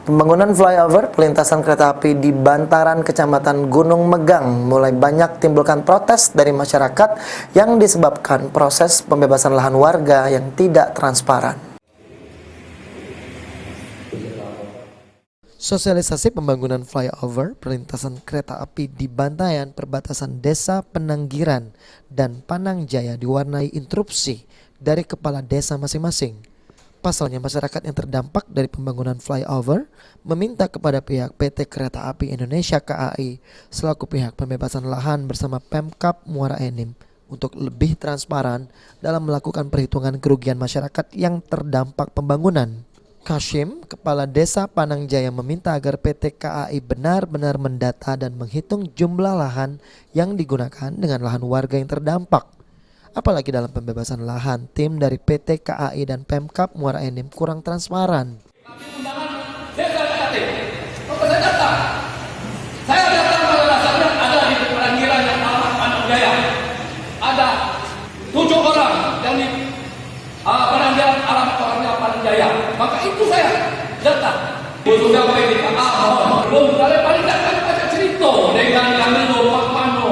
Pembangunan flyover pelintasan kereta api di Bantaran, Kecamatan Gunung Megang mulai banyak timbulkan protes dari masyarakat yang disebabkan proses pembebasan lahan warga yang tidak transparan. Sosialisasi pembangunan flyover perlintasan kereta api di Bantayan perbatasan Desa Penanggiran dan Panangjaya diwarnai interupsi dari kepala desa masing-masing. Pasalnya masyarakat yang terdampak dari pembangunan flyover meminta kepada pihak PT Kereta Api Indonesia KAI selaku pihak pembebasan lahan bersama Pemkab Muara Enim untuk lebih transparan dalam melakukan perhitungan kerugian masyarakat yang terdampak pembangunan. Kashim, Kepala Desa Panangjaya meminta agar PT KAI benar-benar mendata dan menghitung jumlah lahan yang digunakan dengan lahan warga yang terdampak. Apalagi dalam pembebasan lahan, tim dari PT KAI dan Pemkab Muara Enim kurang transparan. Saya datang pada dasarnya ada di Penanggiran yang alamat Panangjaya. Ada 7 orang yang di Penanggiran alamat orangnya Panangjaya. Maka itu saya datang. Sudah baik di KAI. Belum kali paling tidak kami baca cerita dengan yang itu Pak Mano.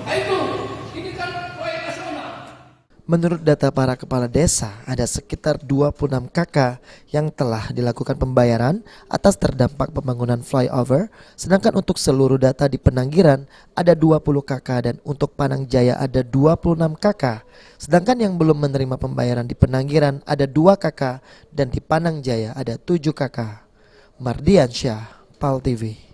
Itu ini kan proyek nasional. Menurut data para kepala desa, ada sekitar 26 KK yang telah dilakukan pembayaran atas terdampak pembangunan flyover, sedangkan untuk seluruh data di Penanggiran ada 20 KK dan untuk Panangjaya ada 26 KK. Sedangkan yang belum menerima pembayaran di Penanggiran ada 2 KK dan di Panangjaya ada 7 KK. Mardiansyah, PAL TV.